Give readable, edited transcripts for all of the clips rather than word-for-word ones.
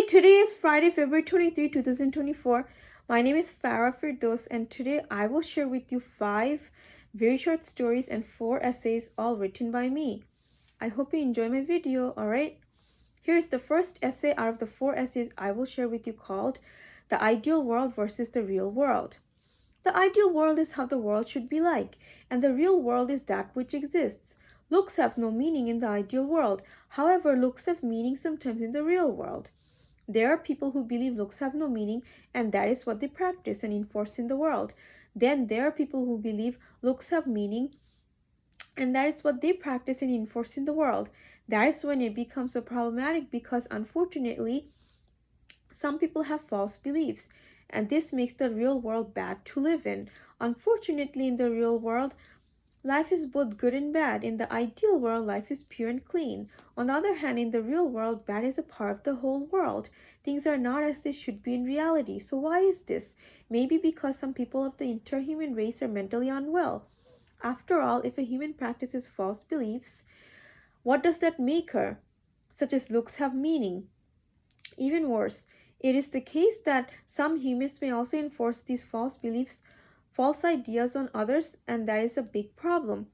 Hey, today is Friday, February 23, 2024. My name is Farah Firdos, and today I will share with you 5 very short stories and 4 essays, all written by me. I hope you enjoy my video, alright? Here's the first essay out of the 4 essays I will share with you called The Ideal World versus the Real World. The ideal world is how the world should be like, and the real world is that which exists. Looks have no meaning in the ideal world. However, looks have meaning sometimes in the real world. There are people who believe looks have no meaning and that is what they practice and enforce in the world. Then there are people who believe looks have meaning and that is what they practice and enforce in the world. That is when it becomes so problematic because unfortunately some people have false beliefs and this makes the real world bad to live in. Unfortunately, in the real world, life is both good and bad. In the ideal world, life is pure and clean. On the other hand, in the real world, bad is a part of the whole world. Things are not as they should be in reality. So why is this? Maybe because some people of the interhuman race are mentally unwell. After all, if a human practices false beliefs, what does that make her? Such as looks have meaning. Even worse, it is the case that some humans may also enforce these false beliefs, false ideas on others, and that is a big problem.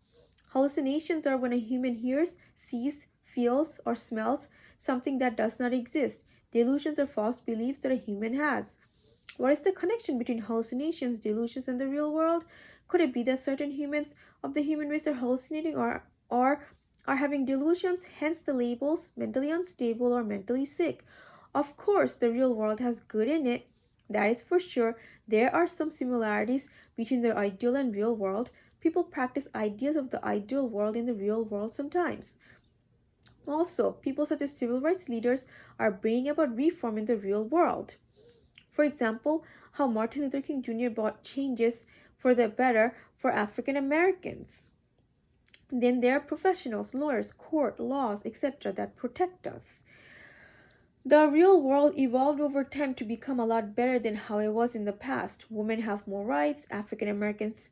Hallucinations are when a human hears, sees, feels, or smells something that does not exist. Delusions are false beliefs that a human has. What is the connection between hallucinations, delusions, and the real world? Could it be that certain humans of the human race are hallucinating or are having delusions, hence the labels mentally unstable or mentally sick? Of course, the real world has good in it. That is for sure. There are some similarities between the ideal and real world. People practice ideas of the ideal world in the real world sometimes. Also, people such as civil rights leaders are bringing about reform in the real world. For example, how Martin Luther King Jr. brought changes for the better for African Americans. Then there are professionals, lawyers, court, laws, etc. that protect us. The real world evolved over time to become a lot better than how it was in the past. Women have more rights, African Americans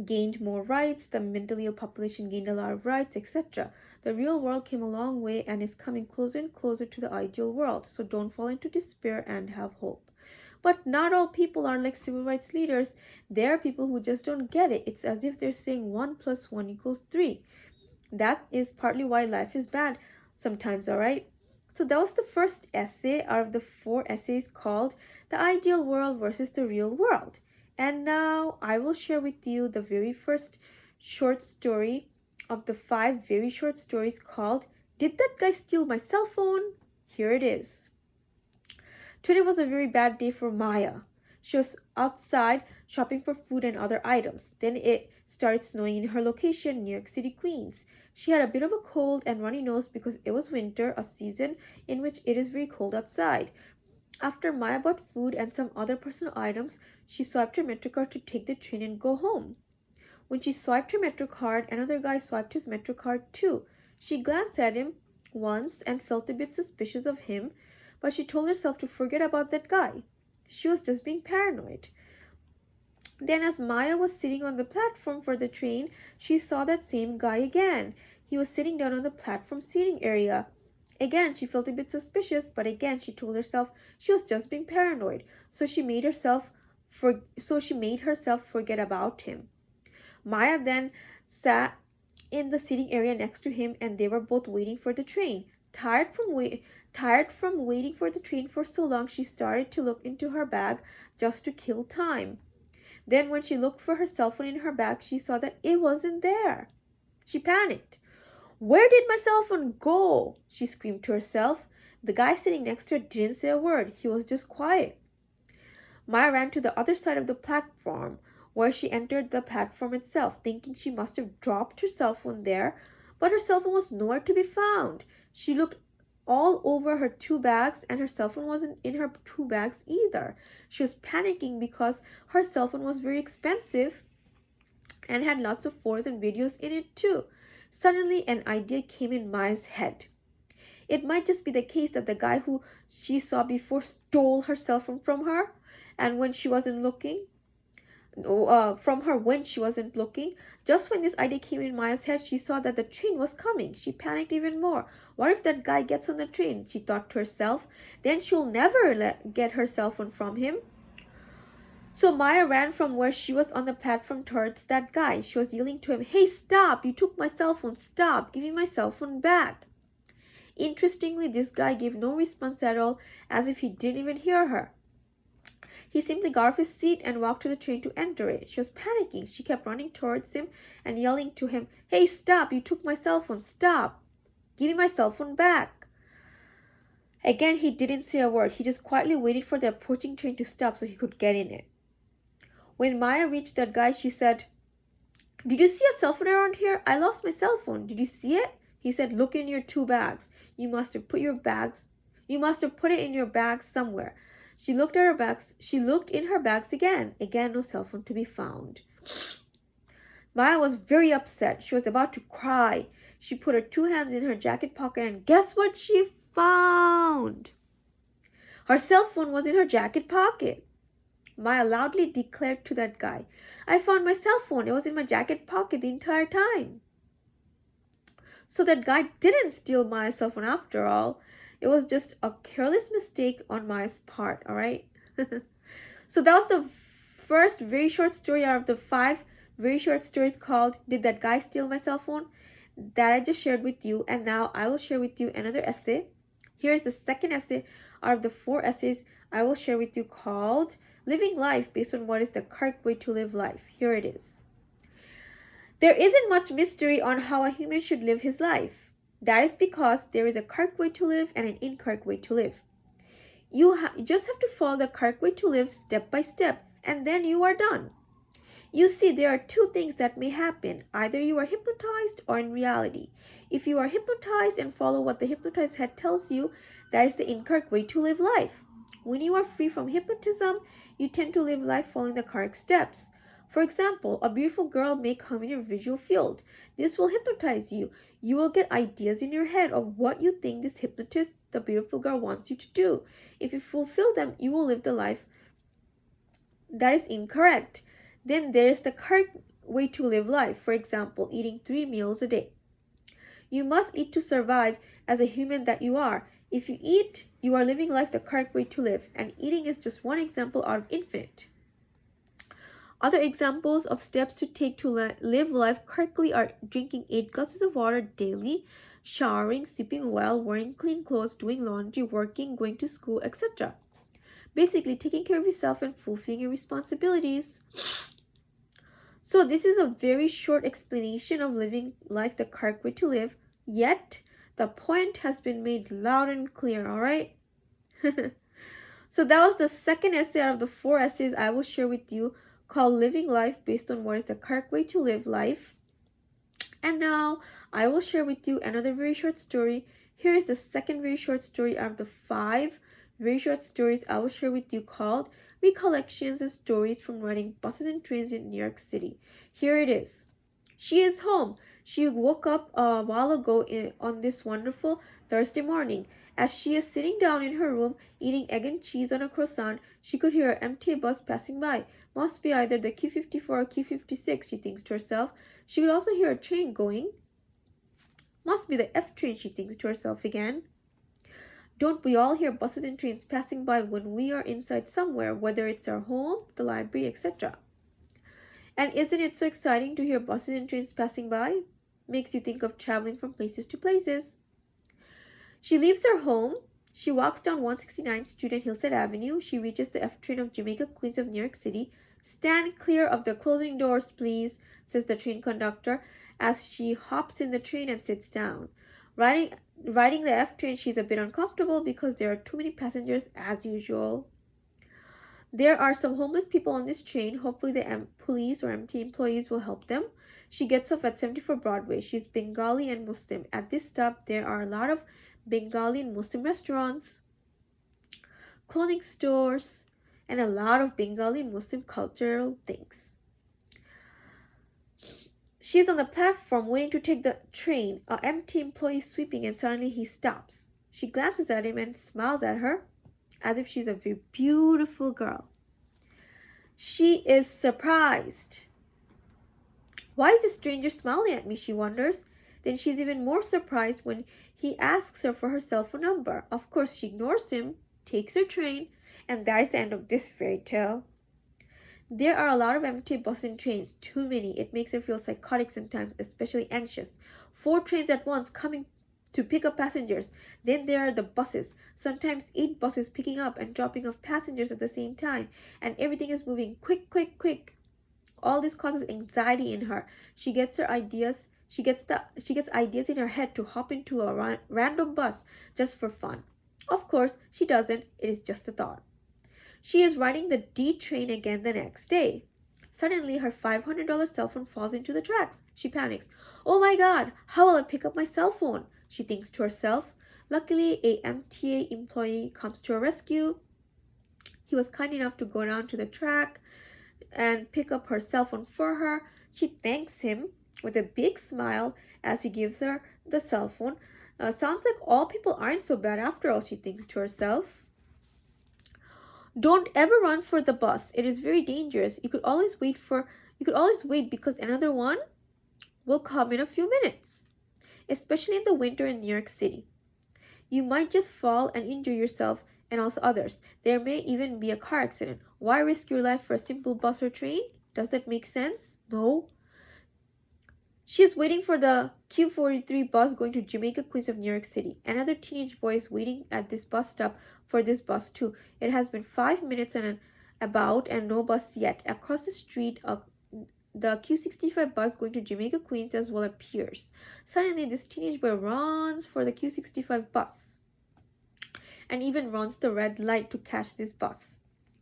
gained more rights, the mentally ill population gained a lot of rights, etc. The real world came a long way and is coming closer and closer to the ideal world, so don't fall into despair and have hope. But not all people are like civil rights leaders. There are people who just don't get it. It's as if they're saying 1 plus 1 equals 3. That is partly why life is bad sometimes, alright? So that was the first essay out of the 4 essays called The Ideal World versus the Real World. And now I will share with you the very first short story of the 5 very short stories called Did That Guy Steal My Cell Phone? Here it is. Today was a very bad day for Maya. She was outside shopping for food and other items. Then it started snowing in her location, New York City, Queens. She had a bit of a cold and runny nose because it was winter, a season in which it is very cold outside. After Maya bought food and some other personal items, she swiped her Metro card to take the train and go home. When she swiped her Metro card, another guy swiped his Metro card too. She glanced at him once and felt a bit suspicious of him, but she told herself to forget about that guy. She was just being paranoid. Then as Maya was sitting on the platform for the train, she saw that same guy again. He was sitting down on the platform seating area. Again, she felt a bit suspicious, but again she told herself she was just being paranoid. So she made herself forget about him. Maya then sat in the seating area next to him and they were both waiting for the train. Tired from waiting for the train for so long, she started to look into her bag just to kill time. Then when she looked for her cell phone in her bag, she saw that it wasn't there. She panicked. "Where did my cell phone go?" she screamed to herself. The guy sitting next to her didn't say a word. He was just quiet. Maya ran to the other side of the platform, where she entered the platform itself, thinking she must have dropped her cell phone there, but her cell phone was nowhere to be found. She looked all over her 2 bags and her cell phone wasn't in her 2 bags either. She was panicking because her cell phone was very expensive and had lots of photos and videos in it too. Suddenly an idea came in Maya's head. It might just be the case that the guy who she saw before stole her cell phone from her, and when she wasn't looking, from her when she wasn't looking. Just when this idea came in Maya's head, she saw that the train was coming. She panicked even more. What if that guy gets on the train? She thought to herself. Then she'll never get her cell phone from him. So Maya ran from where she was on the platform towards that guy. She was yelling to him, "Hey, stop! You took my cell phone. Stop! Give me my cell phone back." Interestingly, this guy gave no response at all, as if he didn't even hear her. He simply got off his seat and walked to the train to enter it. She was panicking. She kept running towards him and yelling to him, "Hey, stop! You took my cell phone. Stop! Give me my cell phone back." Again, he didn't say a word. He just quietly waited for the approaching train to stop so he could get in it. When Maya reached that guy, she said, "Did you see a cell phone around here? I lost my cell phone. Did you see it?" He said, "Look in your 2 bags. You must have put it in your bags somewhere." She looked at her bags. She looked in her bags again. Again, no cell phone to be found. Maya was very upset. She was about to cry. She put her 2 hands in her jacket pocket and guess what she found? Her cell phone was in her jacket pocket. Maya loudly declared to that guy, "I found my cell phone. It was in my jacket pocket the entire time." So that guy didn't steal Maya's cell phone after all. It was just a careless mistake on Maya's part, all right? So that was the first very short story out of the 5 very short stories called "Did That Guy Steal My Cell Phone?" that I just shared with you. And now I will share with you another essay. Here is the second essay out of the 4 essays I will share with you called "Living Life Based on What is the Correct Way to Live Life." Here it is. There isn't much mystery on how a human should live his life. That is because there is a correct way to live and an incorrect way to live. You just have to follow the correct way to live step by step, and then you are done. You see, there are 2 things that may happen. Either you are hypnotized or in reality. If you are hypnotized and follow what the hypnotized head tells you, that is the incorrect way to live life. When you are free from hypnotism, you tend to live life following the correct steps. For example, a beautiful girl may come in your visual field. This will hypnotize you. You will get ideas in your head of what you think this hypnotist, the beautiful girl, wants you to do. If you fulfill them, you will live the life that is incorrect. Then there is the correct way to live life. For example, eating 3 meals a day. You must eat to survive as a human that you are. If you eat, you are living life the correct way to live, and eating is just one example out of infinite. Other examples of steps to take to live life correctly are drinking 8 glasses of water daily, showering, sleeping well, wearing clean clothes, doing laundry, working, going to school, etc. Basically, taking care of yourself and fulfilling your responsibilities. So this is a very short explanation of living life the correct way to live, yet the point has been made loud and clear, all right? So that was the second essay out of the 4 essays I will share with you called Living Life Based on What is the Correct Way to Live Life. And now I will share with you another very short story. Here is the second very short story out of the 5 very short stories I will share with you called Recollections and Stories from Riding Buses and Trains in New York City. Here it is. She is home. She woke up a while ago on this wonderful Thursday morning. As she is sitting down in her room eating egg and cheese on a croissant, she could hear an MTA bus passing by. Must be either the Q54 or Q56, she thinks to herself. She could also hear a train going. Must be the F train, she thinks to herself again. Don't we all hear buses and trains passing by when we are inside somewhere, whether it's our home, the library, etc.? And isn't it so exciting to hear buses and trains passing by? Makes you think of traveling from places to places. She leaves her home. She walks down 169th Street and Hillside Avenue. She reaches the F train of Jamaica Queens of New York City. "Stand clear of the closing doors, please," says the train conductor as she hops in the train and sits down. Riding the F train, she's a bit uncomfortable because there are too many passengers as usual. There are some homeless people on this train. Hopefully the police or MTA employees will help them. She gets off at 74 Broadway. She's Bengali and Muslim. At this stop, there are a lot of Bengali and Muslim restaurants, clothing stores, and a lot of Bengali and Muslim cultural things. She's on the platform waiting to take the train. A MTA employee is sweeping and suddenly he stops. She glances at him and smiles at her as if she's a very beautiful girl. She is surprised. Why is this stranger smiling at me? She wonders. Then she's even more surprised when he asks her for her cell phone number. Of course, she ignores him, takes her train, and that is the end of this fairy tale. There are a lot of empty buses and trains, too many. It makes her feel psychotic sometimes, especially anxious. 4 trains at once coming to pick up passengers. Then there are the buses, sometimes 8 buses picking up and dropping off passengers at the same time, and everything is moving quick, quick, quick. All this causes anxiety in her. She gets ideas in her head to hop into a random bus just for fun. Of course, she doesn't. It is just a thought. She is riding the D train again the next day. Suddenly, her $500 cell phone falls into the tracks. She panics. Oh my god, how will I pick up my cell phone? She thinks to herself. Luckily, a MTA employee comes to her rescue. He was kind enough to go down to the track and pick up her cell phone for her. She thanks him with a big smile as he gives her the cell phone. Sounds like all people aren't so bad after all, she thinks to herself. Don't ever run for the bus. It is very dangerous. You could always wait because another one will come in a few minutes, especially in the winter in New York City. You might just fall and injure yourself and also others. There may even be a car accident. Why risk your life for a simple bus or train? Does that make sense? No. She's waiting for the Q43 bus going to Jamaica, Queens of New York City. Another teenage boy is waiting at this bus stop for this bus too. It has been 5 minutes and no bus yet. Across the street, the Q65 bus going to Jamaica, Queens as well appears. Suddenly, this teenage boy runs for the Q65 bus and even runs the red light to catch this bus.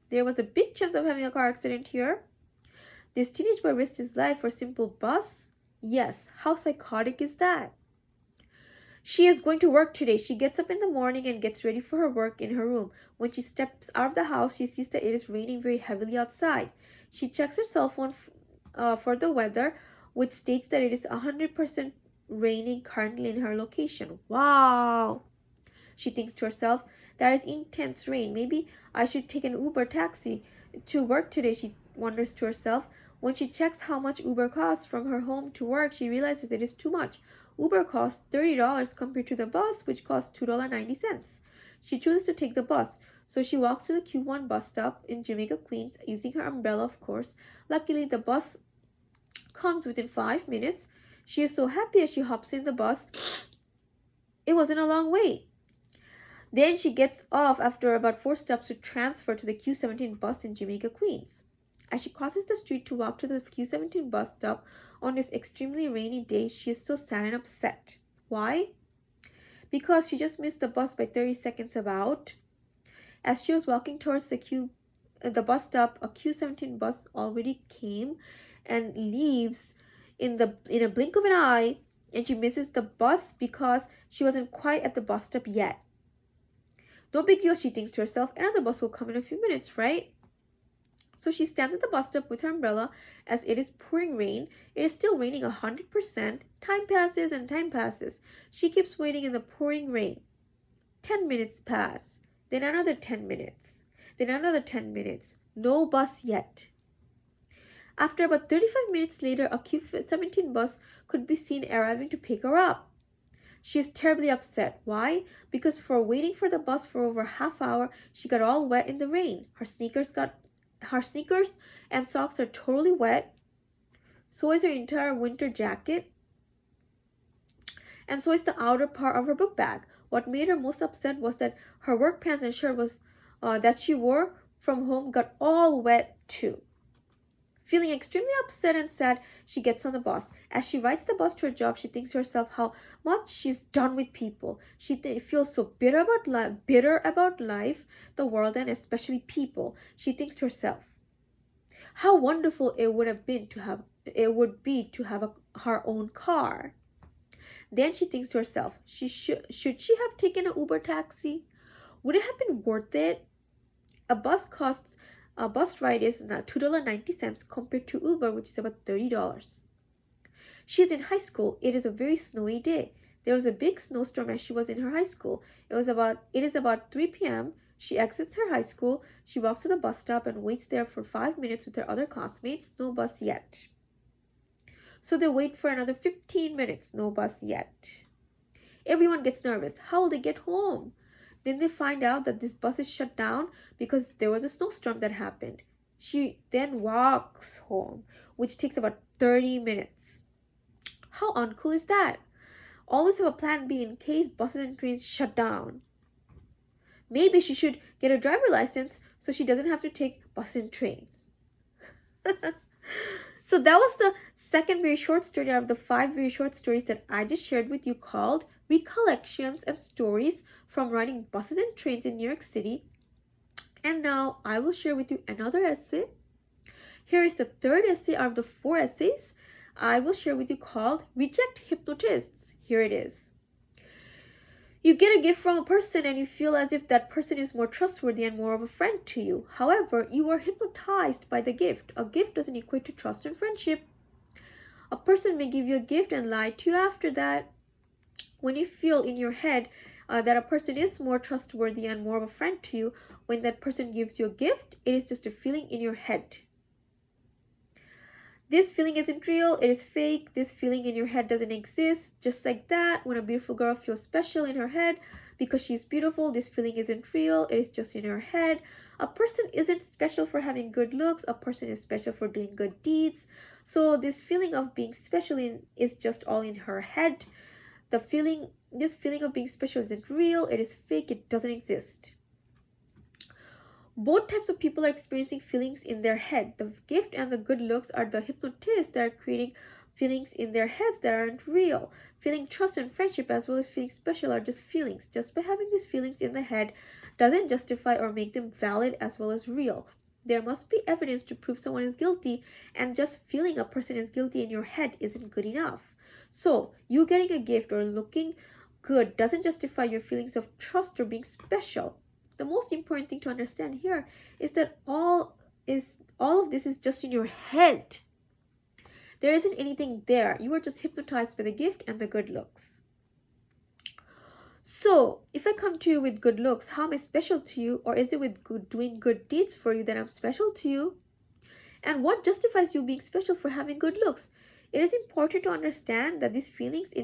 There was a big chance of having a car accident here. This teenage boy risked his life for a simple bus. Yes, how psychotic is that? She is going to work today. She gets up in the morning and gets ready for her work in her room. When she steps out of the house, she sees that it is raining very heavily outside. She checks her cell phone for the weather, which states that it is 100% raining currently in her location. Wow! She thinks to herself, that is intense rain. Maybe I should take an Uber taxi to work today, she wonders to herself. When she checks how much Uber costs from her home to work, she realizes it is too much. Uber costs $30 compared to the bus, which costs $2.90. She chooses to take the bus, so she walks to the Q1 bus stop in Jamaica, Queens, using her umbrella, of course. Luckily, the bus comes within 5 minutes. She is so happy as she hops in the bus. It wasn't a long wait. Then she gets off after about 4 stops to transfer to the Q17 bus in Jamaica, Queens. As she crosses the street to walk to the Q17 bus stop on this extremely rainy day, she is so sad and upset. Why? Because she just missed the bus by 30 seconds about. As she was walking towards the bus stop, a Q17 bus already came and leaves in a blink of an eye, and she misses the bus because she wasn't quite at the bus stop yet. No big deal, she thinks to herself. Another bus will come in a few minutes, right? So she stands at the bus stop with her umbrella as it is pouring rain. It is still raining 100%. Time passes and time passes. She keeps waiting in the pouring rain. 10 minutes pass. Then another 10 minutes. Then another 10 minutes. No bus yet. After about 35 minutes later, a Q17 bus could be seen arriving to pick her up. She is terribly upset. Why? Because for waiting for the bus for over half hour, she got all wet in the rain. Her sneakers and socks are totally wet. So is her entire winter jacket. And so is the outer part of her book bag. What made her most upset was that her work pants and shirt that she wore from home got all wet too. Feeling extremely upset and sad, she gets on the bus. As she rides the bus to her job, she thinks to herself how much she's done with people. She feels so bitter about life, the world, and especially people. She thinks to herself, how wonderful it would be to have her own car. Then she thinks to herself, should she have taken an Uber taxi? Would it have been worth it? A bus ride is now $2.90 compared to Uber, which is about $30. She's in high school. It is a very snowy day. There was a big snowstorm as she was in her high school. It is about 3 p.m. She exits her high school, she walks to the bus stop and waits there for 5 minutes with her other classmates. No bus yet. So they wait for another 15 minutes. No bus yet. Everyone gets nervous. How will they get home? Then they find out that this bus is shut down because there was a snowstorm that happened. She then walks home, which takes about 30 minutes. How uncool is that? Always have a plan B in case buses and trains shut down. Maybe she should get a driver license so she doesn't have to take buses and trains. So that was the second very short story out of the 5 very short stories that I just shared with you, called Recollections and Stories from Riding Buses and Trains in New York City. And now I will share with you another essay. Here is the third essay out of the 4 essays I will share with you, called Reject Hypnotists. Here it is. You get a gift from a person and you feel as if that person is more trustworthy and more of a friend to you. However, you are hypnotized by the gift. A gift doesn't equate to trust and friendship. A person may give you a gift and lie to you after that. When you feel in your head that a person is more trustworthy and more of a friend to you, when that person gives you a gift, it is just a feeling in your head. This feeling isn't real, it is fake. This feeling in your head doesn't exist. Just like that, when a beautiful girl feels special in her head because she's beautiful, this feeling isn't real, it is just in her head. A person isn't special for having good looks, a person is special for doing good deeds. So this feeling of being special is just all in her head. This feeling of being special isn't real, it is fake, it doesn't exist. Both types of people are experiencing feelings in their head. The gift and the good looks are the hypnotists that are creating feelings in their heads that aren't real. Feeling trust and friendship as well as feeling special are just feelings. Just by having these feelings in the head doesn't justify or make them valid as well as real. There must be evidence to prove someone is guilty, and just feeling a person is guilty in your head isn't good enough. So, you getting a gift or looking good doesn't justify your feelings of trust or being special. The most important thing to understand here is that all of this is just in your head. There isn't anything there. You are just hypnotized by the gift and the good looks. So, if I come to you with good looks, how am I special to you? Or is it with doing good deeds for you that I'm special to you? And what justifies you being special for having good looks? It is important to understand that these feelings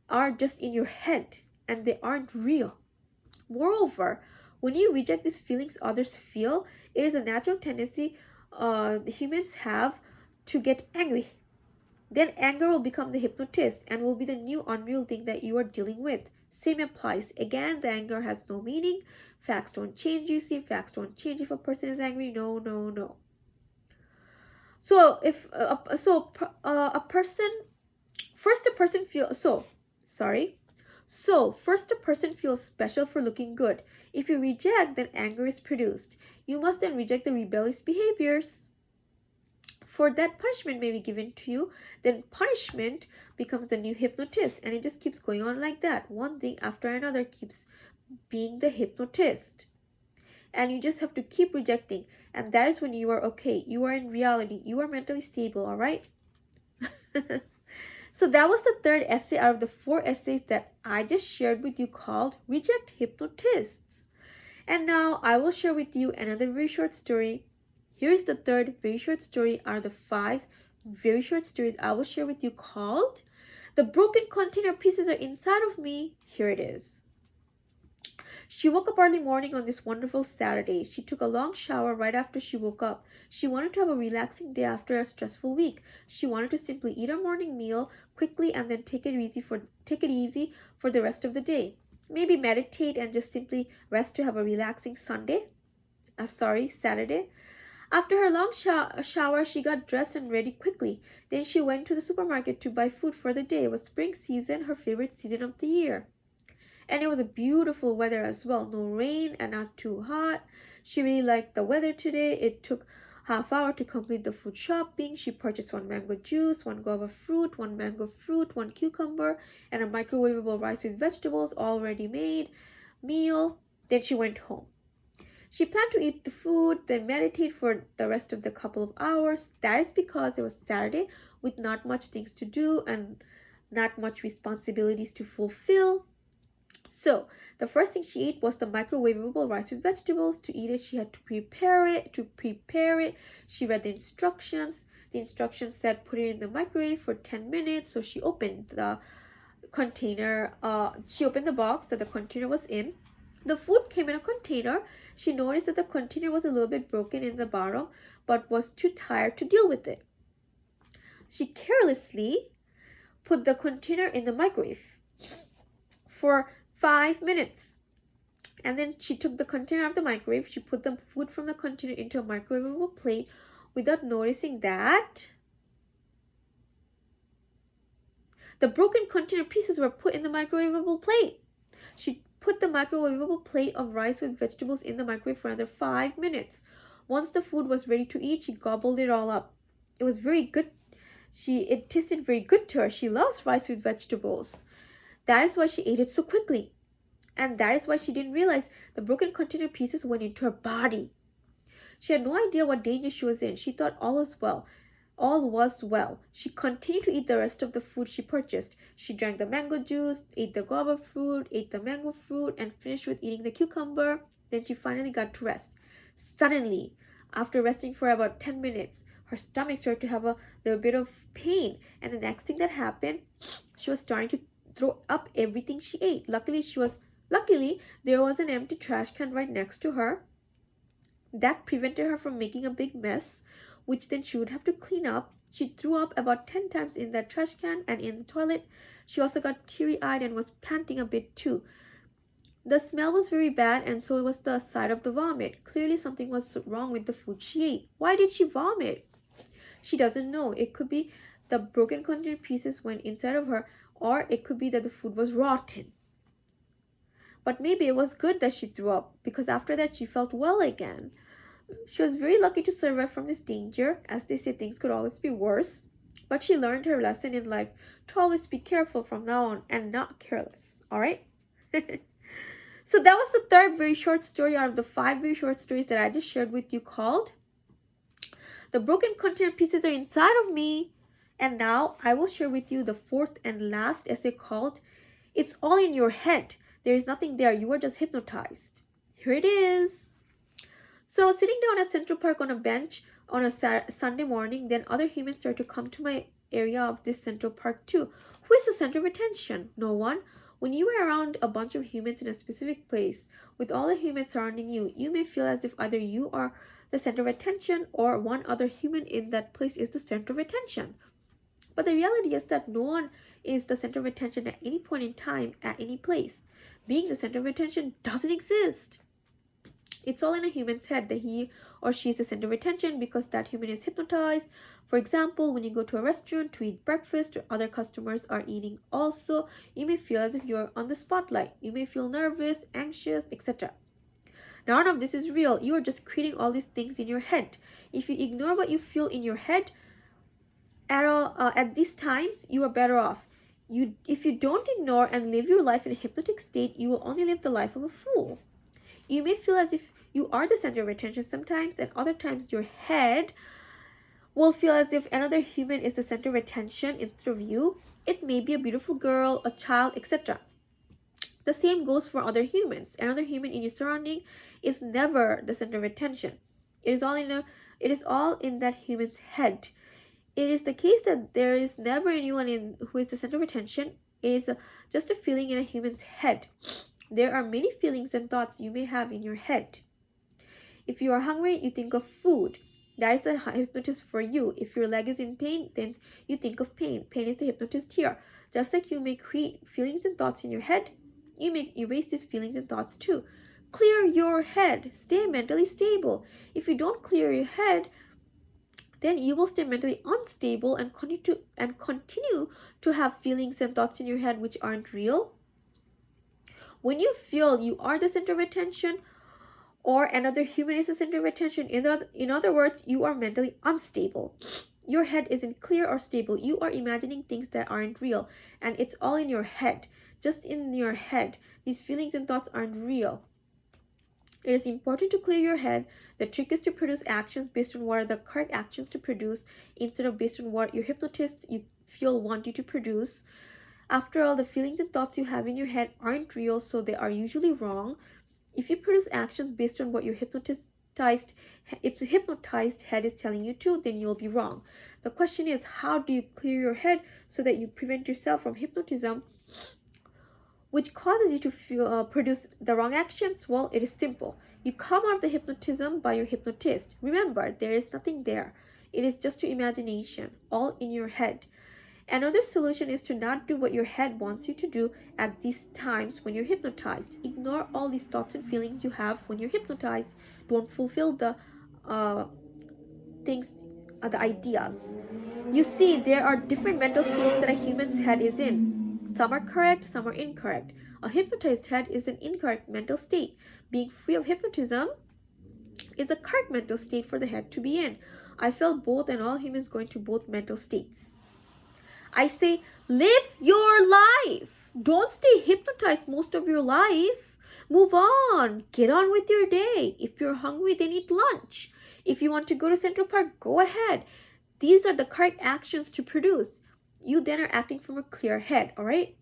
are just in your head and they aren't real. Moreover, when you reject these feelings others feel, it is a natural tendency humans have to get angry. Then anger will become the hypnotist and will be the new unreal thing that you are dealing with. Same applies. Again, the anger has no meaning. Facts don't change, you see. Facts don't change if a person is angry. No, no, no. So if first a person feels special for looking good. If you reject, then anger is produced. You must then reject the rebellious behaviors. For that, punishment may be given to you. Then punishment becomes the new hypnotist, and it just keeps going on like that. One thing after another keeps being the hypnotist. And you just have to keep rejecting, and that is when you are okay. You are in reality. You are mentally stable, all right? So that was the third essay out of the 4 essays that I just shared with you, called Reject Hypnotists. And now I will share with you another very short story. Here is the third very short story out of the 5 very short stories I will share with you, called The Broken Container Pieces Are Inside of Me. Here it is. She woke up early morning on this wonderful Saturday. She took a long shower right after she woke up. She wanted to have a relaxing day after a stressful week. She wanted to simply eat her morning meal quickly and then take it easy for the rest of the day. Maybe meditate and just simply rest to have a relaxing Saturday. After her long shower, she got dressed and ready quickly. Then she went to the supermarket to buy food for the day. It was spring season, her favorite season of the year. And it was a beautiful weather as well. No rain and not too hot. She really liked the weather today. It took half hour to complete the food shopping. She purchased 1 mango juice, 1 guava fruit, 1 mango fruit, 1 cucumber, and a microwavable rice with vegetables, all ready made meal. Then she went home. She planned to eat the food, then meditate for the rest of the couple of hours. That is because it was Saturday with not much things to do and not much responsibilities to fulfill. So The first thing she ate was the microwavable rice with vegetables. To eat it, she had to prepare it. To prepare it, she read the instructions. The instructions said put it in the microwave for 10 minutes. So she opened the container. She opened the box that the container was in. The food came in a container. She noticed that the container was a little bit broken in the bottom, but was too tired to deal with it. She carelessly put the container in the microwave for 5 minutes. And then she took the container out of the microwave. She put the food from the container into a microwavable plate without noticing that the broken container pieces were put in the microwavable plate. She put the microwavable plate of rice with vegetables in the microwave for another 5 minutes. Once the food was ready to eat, she gobbled it all up. It was very good. It tasted very good to her. She loves rice with vegetables. That is why she ate it so quickly. And that is why she didn't realize the broken container pieces went into her body. She had no idea what danger she was in. She thought all was well. All was well. She continued to eat the rest of the food she purchased. She drank the mango juice, ate the guava fruit, ate the mango fruit, and finished with eating the cucumber. Then she finally got to rest. Suddenly, after resting for about 10 minutes, her stomach started to have a little bit of pain. And the next thing that happened, she was starting to throw up everything she ate. Luckily, there was an empty trash can right next to her. That prevented her from making a big mess, which then she would have to clean up. She threw up about 10 times in that trash can and in the toilet. She also got teary-eyed and was panting a bit too. The smell was very bad, and so was the sight of the vomit. Clearly something was wrong with the food she ate. Why did she vomit? She doesn't know. It could be the broken container pieces went inside of her, or it could be that the food was rotten. But maybe it was good that she threw up, because after that she felt well again. She was very lucky to survive from this danger. As they say, things could always be worse. But she learned her lesson in life to always be careful from now on and not careless. Alright? So that was the third very short story out of the 5 very short stories that I just shared with you, called The Broken Container Pieces Are Inside of Me. And now I will share with you the fourth and last essay, called It's All in Your Head. There is nothing there. You are just hypnotized. Here it is. So sitting down at Central Park on a bench on a Sunday morning, then other humans started to come to my area of this Central Park too. Who is the center of attention? No one. When you are around a bunch of humans in a specific place, with all the humans surrounding you, you may feel as if either you are the center of attention or one other human in that place is the center of attention. But the reality is that no one is the center of attention at any point in time, at any place. Being the center of attention doesn't exist. It's all in a human's head that he or she is the center of attention because that human is hypnotized. For example, when you go to a restaurant to eat breakfast or other customers are eating also, you may feel as if you're on the spotlight. You may feel nervous, anxious, etc. None of this is real. You are just creating all these things in your head. If you ignore what you feel in your head at these times, you are better off. If you don't ignore and live your life in a hypnotic state, you will only live the life of a fool. You may feel as if you are the center of attention sometimes, and other times your head will feel as if another human is the center of attention instead of you. It may be a beautiful girl, a child, etc. The same goes for other humans. Another human in your surrounding is never the center of attention. It is all in that human's head. It is the case that there is never anyone who is the center of attention. It is just a feeling in a human's head. There are many feelings and thoughts you may have in your head. If you are hungry, you think of food. That is the hypnotist for you. If your leg is in pain, then you think of pain. Pain is the hypnotist here. Just like you may create feelings and thoughts in your head, you may erase these feelings and thoughts too. Clear your head. Stay mentally stable. If you don't clear your head, then you will stay mentally unstable and continue to have feelings and thoughts in your head which aren't real. When you feel you are the center of attention or another human is the center of attention, in other words, you are mentally unstable. Your head isn't clear or stable. You are imagining things that aren't real, and it's all in your head. Just in your head. These feelings and thoughts aren't real. It is important to clear your head. The trick is to produce actions based on what are the correct actions to produce instead of based on what your hypnotists you feel want you to produce. After all, the feelings and thoughts you have in your head aren't real, so they are usually wrong. If you produce actions based on what your if the hypnotized head is telling you to, then you'll be wrong. The question is, how do you clear your head so that you prevent yourself from hypnotism, which causes you to produce the wrong actions? Well, it is simple. You come out of the hypnotism by your hypnotist. Remember, there is nothing there. It is just your imagination, all in your head. Another solution is to not do what your head wants you to do at these times when you're hypnotized. Ignore all these thoughts and feelings you have when you're hypnotized. Don't fulfill the things, the ideas. You see, there are different mental states that a human's head is in. Some are correct, some are incorrect. A hypnotized head is an incorrect mental state. Being free of hypnotism is a correct mental state for the head to be in. I felt both, and all humans go into both mental states. I say, live your life. Don't stay hypnotized most of your life. Move on. Get on with your day. If you're hungry, then eat lunch. If you want to go to Central Park, go ahead. These are the correct actions to produce. You then are acting from a clear head, all right?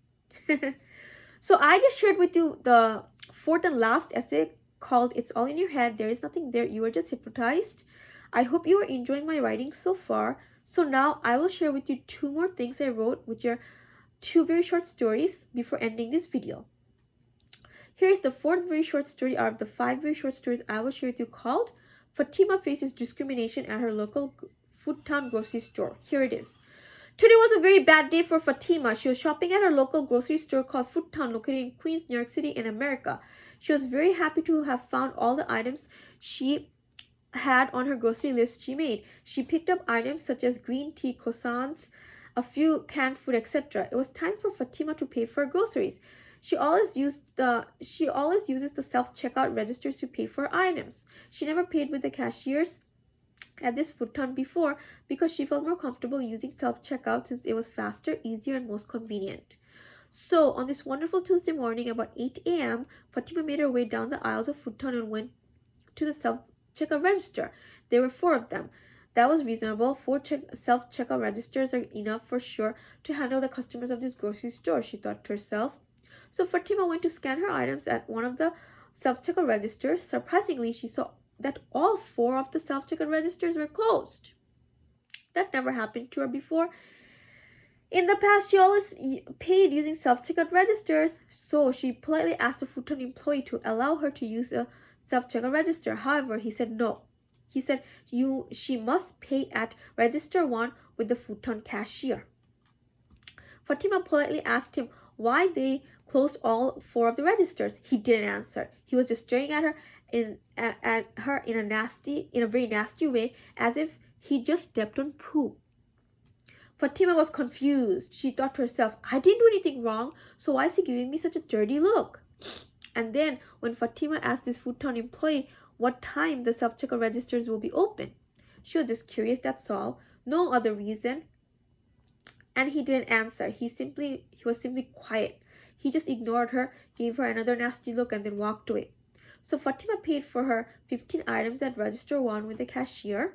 So I just shared with you the fourth and last essay called It's All in Your Head. There is nothing there. You are just hypnotized. I hope you are enjoying my writing so far. So now I will share with you two more things I wrote, which are two very short stories before ending this video. Here is the fourth very short story out of the 5 very short stories I will share with you called Fatima Faces Discrimination at Her Local Food Town Grocery Store. Here it is. Today was a very bad day for Fatima. She was shopping at her local grocery store called Food Town, located in Queens, New York City in America. She was very happy to have found all the items she had on her grocery list she made. She picked up items such as green tea, croissants, a few canned food, etc. It was time for Fatima to pay for her groceries. She always uses the self-checkout registers to pay for items. She never paid with the cashiers at this food town before because she felt more comfortable using self-checkout since it was faster, easier, and most convenient. So on this wonderful Tuesday morning about 8 a.m., Fatima made her way down the aisles of food town and went to the self-checkout register. There were 4 of them. That was reasonable. 4 self-checkout registers are enough for sure to handle the customers of this grocery store, she thought to herself. So Fatima went to scan her items at one of the self-checkout registers. Surprisingly, she saw that all 4 of the self-checkout registers were closed. That never happened to her before. In the past, she always paid using self-checkout registers, so she politely asked the food town employee to allow her to use a self-checkout register. However, he said no. He said she must pay at register 1 with the food town cashier. Fatima politely asked him why they closed all 4 of the registers. He didn't answer. He was just staring at her in a very nasty way, as if he just stepped on poop. Fatima was confused. She thought to herself, I didn't do anything wrong, so why is he giving me such a dirty look? And then when Fatima asked this food town employee what time the self-checkout registers will be open, she was just curious, that's all. No other reason. And he didn't answer. He was simply quiet. He just ignored her, gave her another nasty look, and then walked away. So Fatima paid for her 15 items at register 1 with the cashier,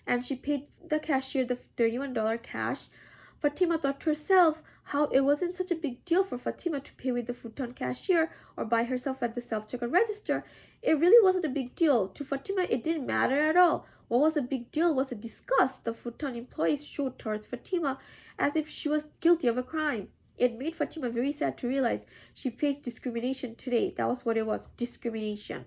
and she paid the cashier the $31 cash. Fatima thought to herself how it wasn't such a big deal for Fatima to pay with the food town cashier or by herself at the self-checkout register. It really wasn't a big deal. To Fatima, it didn't matter at all. What was a big deal was the disgust the food town employees showed towards Fatima, as if she was guilty of a crime. It made Fatima very sad to realize she faced discrimination today. That was what it was, discrimination.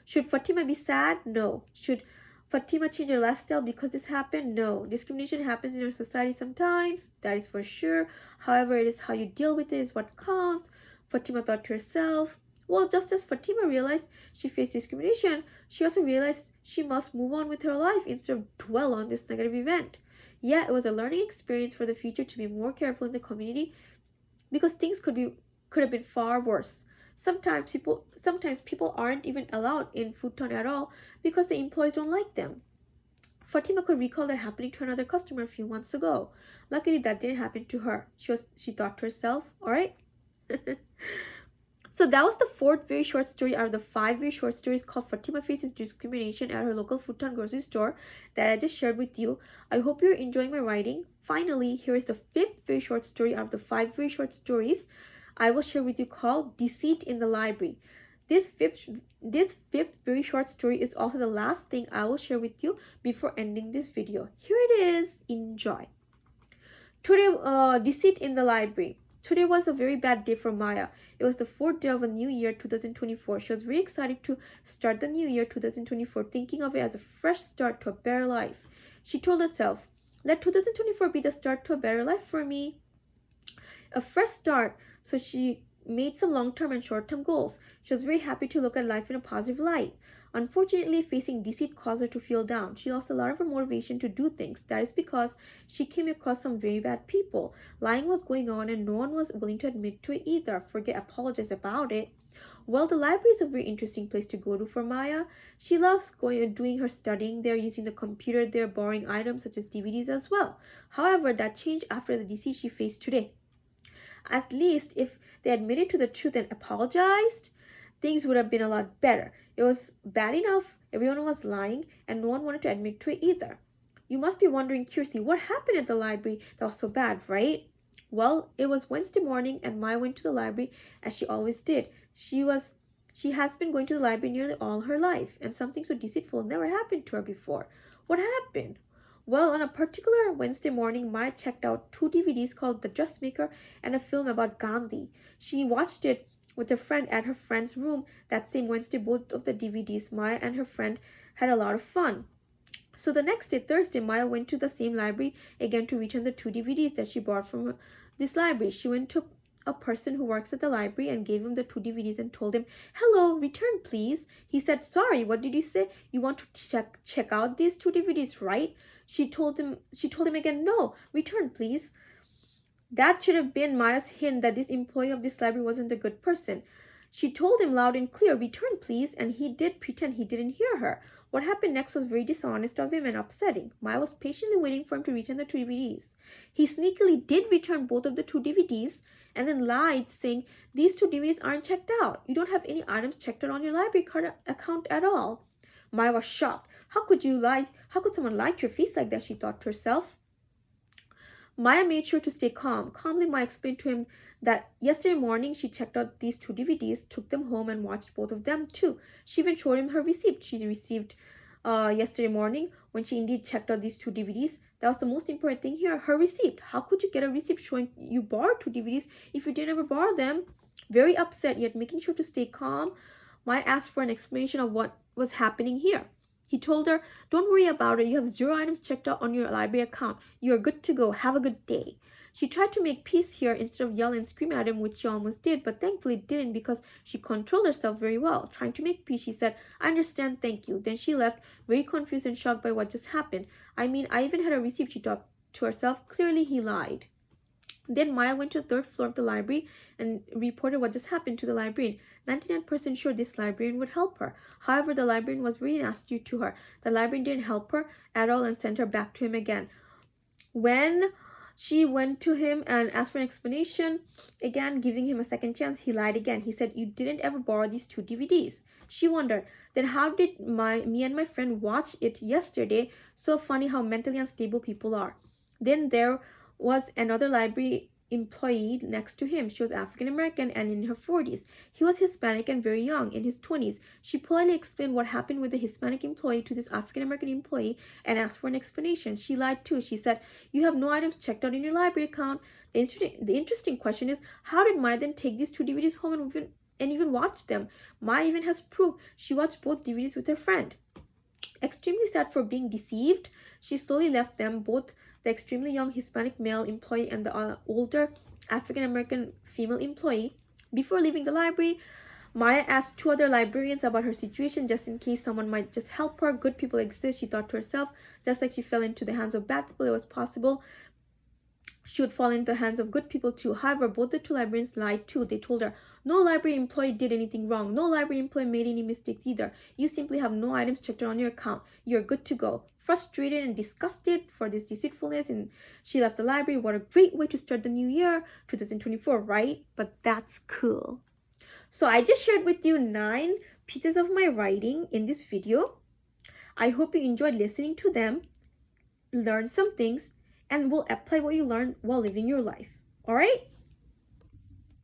Should Fatima be sad? No. Should Fatima change her lifestyle because this happened? No. Discrimination happens in our society sometimes, that is for sure. However, it is how you deal with it is what counts. Fatima thought to herself. Well, just as Fatima realized she faced discrimination, she also realized she must move on with her life instead of dwell on this negative event. Yeah, it was a learning experience for the future to be more careful in the community because things could have been far worse. Sometimes people aren't even allowed in food town at all because the employees don't like them. Fatima could recall that happening to another customer a few months ago. Luckily, that didn't happen to her. She thought to herself, all right. So that was the fourth very short story out of the 5 very short stories called Fatima Faces Discrimination at Her Local Futon Grocery Store that I just shared with you. I hope you're enjoying my writing. Finally, here is the 5th very short story out of the 5 very short stories I will share with you called Deceit in the Library. This fifth very short story is also the last thing I will share with you before ending this video. Here it is. Enjoy. Today, Deceit in the Library. Today was a very bad day for Maya. It was the 4th day of a new year 2024. She was very excited to start the new year 2024, thinking of it as a fresh start to a better life. She told herself, let 2024 be the start to a better life for me. A fresh start. So she made some long-term and short-term goals. She was very happy to look at life in a positive light. Unfortunately, facing deceit caused her to feel down. She lost a lot of her motivation to do things. That is because she came across some very bad people. Lying was going on and no one was willing to admit to it either. Forget apologize about it. Well, the library is a very interesting place to go to for Maya. She loves going and doing her studying there, using the computer there, borrowing items such as DVDs as well. However, that changed after the deceit she faced today. At least if they admitted to the truth and apologized, things would have been a lot better. It was bad enough everyone was lying and no one wanted to admit to it either. You must be wondering curiously, what happened at the library that was so bad, right? Well, it was Wednesday morning and Maya went to the library as she always did. She has been going to the library nearly all her life, and something so deceitful never happened to her before. What happened? Well, on a particular Wednesday morning, Maya checked out 2 DVDs called The Dressmaker and a film about Gandhi. She watched it with a friend at her friend's room that same Wednesday. Both of the DVDs, Maya and her friend had a lot of fun. So the next day, Thursday, Maya went to the same library again to return the 2 DVDs that she bought from this library. She went to a person who works at the library and gave him the 2 DVDs and told him, "Hello, return please." He said, "Sorry, what did you say? You want to check out these 2 DVDs, right?" She told him again, "No, return please." That should have been Maya's hint that this employee of this library wasn't a good person. She told him loud and clear, "Return please," and he did pretend he didn't hear her. What happened next was very dishonest of him and upsetting. Maya was patiently waiting for him to return the 2 DVDs. He sneakily did return both of the 2 DVDs and then lied, saying, "These 2 DVDs aren't checked out. You don't have any items checked out on your library card account at all." Maya was shocked. How could you lie? How could someone lie to your face like that? She thought to herself. Maya made sure to stay calm. Calmly, Maya explained to him that yesterday morning she checked out these 2 DVDs, took them home, and watched both of them too. She even showed him her receipt she received yesterday morning when she indeed checked out these 2 DVDs. That was the most important thing here, her receipt. How could you get a receipt showing you borrowed 2 DVDs if you didn't ever borrow them? Very upset, yet making sure to stay calm, Maya asked for an explanation of what was happening here. He told her, "Don't worry about it. You have 0 items checked out on your library account. You are good to go. Have a good day." She tried to make peace here instead of yell and scream at him, which she almost did, but thankfully didn't because she controlled herself very well. Trying to make peace, she said, "I understand, thank you." Then she left, very confused and shocked by what just happened. I mean, I even had a receipt, she thought to herself. Clearly he lied. Then Maya went to the 3rd floor of the library and reported what just happened to the librarian. 99% sure this librarian would help her. However, the librarian was very nasty to her. The librarian didn't help her at all and sent her back to him again. When she went to him and asked for an explanation, again giving him a second chance, he lied again. He said, "You didn't ever borrow these 2 DVDs. She wondered, "Then how did me and my friend watch it yesterday? So funny how mentally unstable people are." Then there was another library employee next to him. She was African American and in her 40s. He was Hispanic and very young, in his 20s. She politely explained what happened with the Hispanic employee to this African American employee and asked for an explanation. She lied too. She said, "You have no items checked out in your library account." The interesting question is, how did Maya then take these 2 DVDs home and even watch them? Maya even has proof. She watched both DVDs with her friend. Extremely sad for being deceived, she slowly left them, both the extremely young Hispanic male employee and the older African American female employee. Before leaving the library, Maya asked 2 other librarians about her situation just in case someone might just help her. Good people exist, she thought to herself. Just like she fell into the hands of bad people, it was possible she would fall into the hands of good people too. However, both the 2 librarians lied too. They told her, "No library employee did anything wrong. No library employee made any mistakes either. You simply have no items checked on your account. You're good to go." Frustrated and disgusted for this deceitfulness, and she left the library. What a great way to start the new year, 2024, right? But that's cool. So I just shared with you 9 pieces of my writing in this video. I hope you enjoyed listening to them, learn some things, and will apply what you learned while living your life. All right?